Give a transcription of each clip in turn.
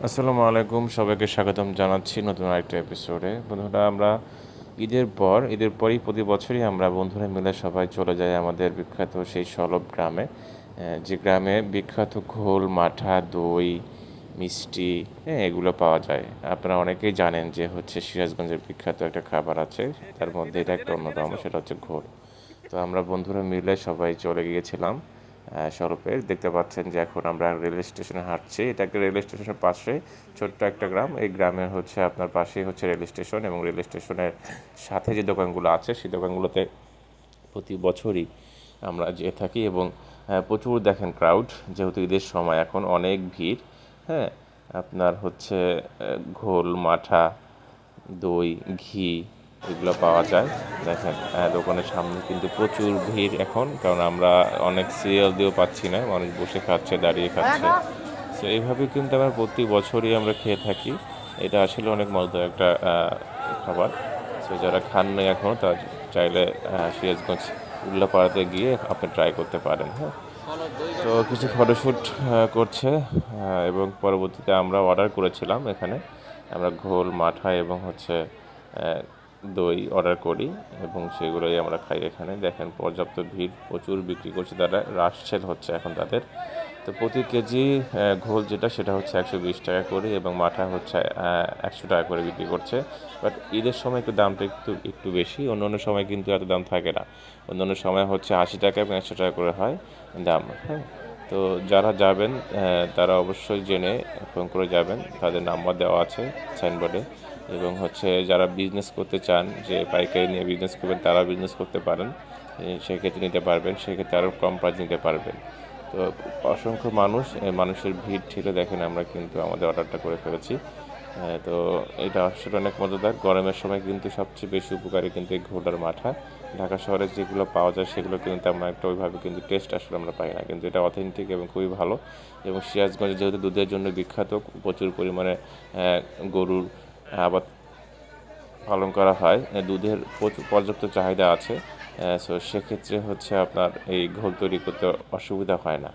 আসসালামু আলাইকুম, সবাইকে স্বাগতম জানাচ্ছি নতুন আরেকটা এপিসোডে। বন্ধুরা, আমরা ঈদের পরই প্রতি বছরই আমরা বন্ধুরা মিলে সবাই চলে যাই আমাদের বিখ্যাত সেই সলব গ্রামে। যে গ্রামে বিখ্যাত ঘোল, মাঠা, দই, মিষ্টি, হ্যাঁ, এগুলো পাওয়া যায়। আপনারা অনেকেই জানেন যে হচ্ছে সিরাজগঞ্জের বিখ্যাত একটা খাবার আছে, তার মধ্যে এটা একটা অন্যতম, সেটা হচ্ছে ঘোল। তো আমরা বন্ধুরা মিলে সবাই চলে গিয়েছিলাম স্বরূপের। দেখতে পাচ্ছেন যে এখন আমরা রেল স্টেশনে হাঁটছি। এটা একটা রেল স্টেশনের পাশে ছোট্ট একটা গ্রাম। এই গ্রামের হচ্ছে আপনার পাশেই হচ্ছে রেল স্টেশন, এবং রেল স্টেশনের সাথে যে দোকানগুলো আছে সেই দোকানগুলোতে প্রতি বছরই আমরা যেয়ে থাকি। এবং প্রচুর দেখেন ক্রাউড, যেহেতু ঈদের সময় এখন অনেক ভিড়। হ্যাঁ, আপনার হচ্ছে ঘোল, মাঠা, দই, ঘি এগুলো পাওয়া যায়। দেখেন দোকানের সামনে কিন্তু প্রচুর ভিড় এখন, কারণ আমরা অনেক সিরিয়াল দিয়েও পাচ্ছি না, মানুষ বসে খাচ্ছে, দাঁড়িয়ে খাচ্ছে। সো এইভাবে কিন্তু আমরা প্রতি বছরই আমরা খেয়ে থাকি। এটা আসলে অনেক মজার একটা খাবার। সো যারা খান নাই এখনও, তারা চাইলে সিরাজগঞ্জ উল্লাপাড়াতে গিয়ে আপনি ট্রাই করতে পারেন। হ্যাঁ, তো কিছু ফটোশ্যুট করছে, এবং পরবর্তীতে আমরা অর্ডার করেছিলাম এখানে। আমরা ঘোল, মাঠা এবং হচ্ছে দই অর্ডার করি, এবং সেগুলোই আমরা খাই। এখানে দেখেন পর্যাপ্ত ভিড়, প্রচুর বিক্রি করছে তারা, রাশ সেল হচ্ছে এখন তাদের। তো প্রতি কেজি ঘোল যেটা, সেটা হচ্ছে 120 টাকা করে, এবং মাঠা হচ্ছে 100 টাকা করে বিক্রি করছে। বাট ঈদের সময় একটু দামটা একটু বেশি, অন্য অন্য সময় কিন্তু এত দাম থাকে না। অন্য অন্য সময় হচ্ছে 80 টাকা এবং 100 টাকা করে হয় দাম। হ্যাঁ, তো যারা যাবেন তারা অবশ্যই জেনে ফোন করে যাবেন, তাদের নাম্বার দেওয়া আছে সাইনবোর্ডে। এবং হচ্ছে যারা বিজনেস করতে চান, যে পাইকারি নিয়ে বিজনেস করবেন, তারা বিজনেস করতে পারেন, সেক্ষেত্রে নিতে পারবেন, সেক্ষেত্রে আরও কম প্রাইস নিতে পারবেন। তো অসংখ্য মানুষের ভিড় ঠেলে দেখেন আমরা কিন্তু আমাদের অর্ডারটা করে ফেলেছি। তো এটা আসলে অনেক মজাদার। গরমের সময় কিন্তু সবচেয়ে বেশি উপকারী কিন্তু এই ঘোল আর মাঠা। ঢাকা শহরে যেগুলো পাওয়া যায় সেগুলো কিন্তু তেমন একটা ওইভাবে কিন্তু টেস্ট আসলে আমরা পাই না, কিন্তু এটা অথেন্টিক এবং খুবই ভালো। এবং সিরাজগঞ্জে যেহেতু দুধের জন্য বিখ্যাত, প্রচুর পরিমাণে গরুর আবাদ পালন করা হয়, দুধের প্রচুর পর্যাপ্ত চাহিদা আছে। সো সেক্ষেত্রে হচ্ছে আপনার এই ঘোল তৈরি করতে অসুবিধা হয় না।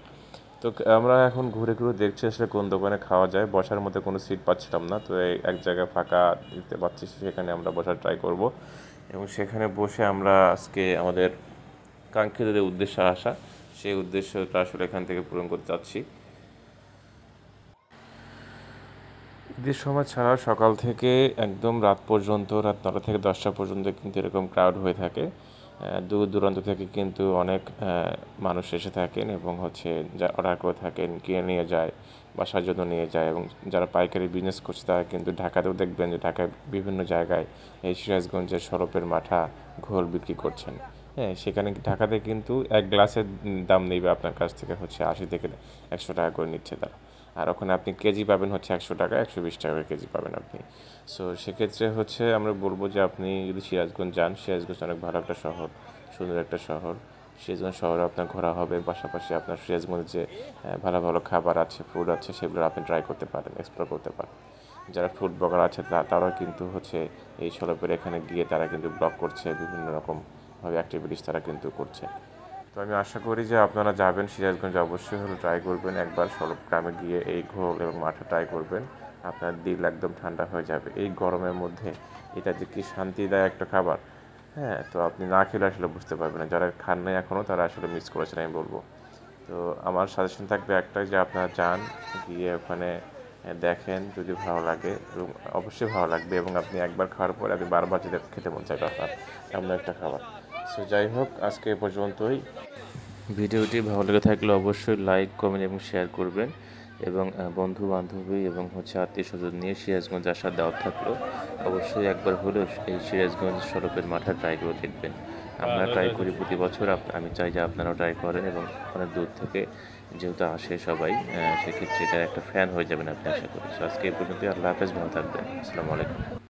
তো আমরা এখন ঘুরে ঘুরে দেখছি আসলে কোন দোকানে খাওয়া যায়। বসার মতো কোনো সিট পাচ্ছিলাম না, তো এই এক জায়গায় ফাঁকা দেখতে পাচ্ছি, সেখানে আমরা বসার ট্রাই করব। এবং সেখানে বসে আমরা আজকে আমাদের কাঙ্ক্ষিত যে উদ্দেশ্যে আসা, সেই উদ্দেশ্যটা আসলে এখান থেকে পূরণ করতে চাচ্ছি। ঈদের সময় ছাড়া সকাল থেকে একদম রাত পর্যন্ত, রাত 9টা থেকে 10টা পর্যন্ত কিন্তু এরকম ক্রাউড হয়ে থাকে। দূর দূরান্ত থেকে কিন্তু অনেক মানুষ এসে থাকেন, এবং হচ্ছে যা অর্ডার করে থাকেন, কিনে নিয়ে যায়, বাসার জন্য নিয়ে যায়। এবং যারা পাইকারি বিজনেস করছে তারা কিন্তু ঢাকাতেও দেখবেন যে ঢাকায় বিভিন্ন জায়গায় এই সিরাজগঞ্জের সরপের মাঠা, ঘোল বিক্রি করছেন। হ্যাঁ, সেখানে ঢাকাতে কিন্তু এক গ্লাসের দাম নেবে আপনার কাছ থেকে হচ্ছে 80 থেকে 100 টাকা করে নিচ্ছে তারা। আর ওখানে আপনি কেজি পাবেন হচ্ছে 100 টাকা, 120 টাকা করে কেজি পাবেন আপনি। সো সেক্ষেত্রে হচ্ছে আমরা বলবো যে আপনি যদি সিরাজগঞ্জ যান, সিরাজগঞ্জ অনেক ভালো একটা শহর, সুন্দর একটা শহর। সিরাজগঞ্জ শহরে আপনার ঘোরা হবে, পাশাপাশি আপনার সিরাজগঞ্জে যে ভালো ভালো খাবার আছে, ফুড আছে, সেগুলো আপনি ট্রাই করতে পারেন, এক্সপ্লোর করতে পারেন। যারা ফুড ব্লগার আছে তারাও কিন্তু হচ্ছে এই সলপের এখানে গিয়ে তারা কিন্তু ব্লগ করছে, বিভিন্ন রকমভাবে অ্যাক্টিভিটিস তারা কিন্তু করছে। তো আমি আশা করি যে আপনারা যাবেন সিরাজগঞ্জ, অবশ্যই হলে ট্রাই করবেন একবার, সলপ গ্রামে গিয়ে এই ঘোল এবং মাঠা ট্রাই করবেন। আপনার দিল একদম ঠান্ডা হয়ে যাবে এই গরমের মধ্যে। এটা যে কি শান্তিদায়ক একটা খাবার, হ্যাঁ, তো আপনি না খেলে আসলে বুঝতে পারবেন না। যারা খান নাই এখনও, তারা আসলে মিস করেছেন আমি বলবো। তো আমার সাজেশন থাকবে একটাই, যে আপনারা যান, গিয়ে ওখানে দেখেন, যদি ভালো লাগে, এবং অবশ্যই ভালো লাগবে, এবং আপনি একবার খাওয়ার পরে আপনি বারবার যেতে খেতে মন চাইবে আপনার, এমন একটা খাবার। সো যাই হোক, আজকে এ পর্যন্তই। ভিডিওটি ভালো লেগে থাকলে অবশ্যই লাইক, কমেন্ট এবং শেয়ার করবেন। এবং বন্ধু বান্ধবী এবং হচ্ছে আত্মীয় স্বজন নিয়ে সিরাজগঞ্জ আসার দাওয়াত থাকলো। অবশ্যই একবার হলেও এই সিরাজগঞ্জ সড়কের মাঠা ট্রাই করে দেখবেন। আমরা ট্রাই করি প্রতি বছর, আমি চাই যে আপনারাও ট্রাই করেন, এবং অনেক দূর থেকে যেহেতু আসে সবাই, সেক্ষেত্রে এটা একটা ফ্যান হয়ে যাবেন আপনি, আশা করি। আজকে এই পর্যন্তই। আল্লাহ হাফেজ, ভালো থাকবেন। আসসালামু আলাইকুম।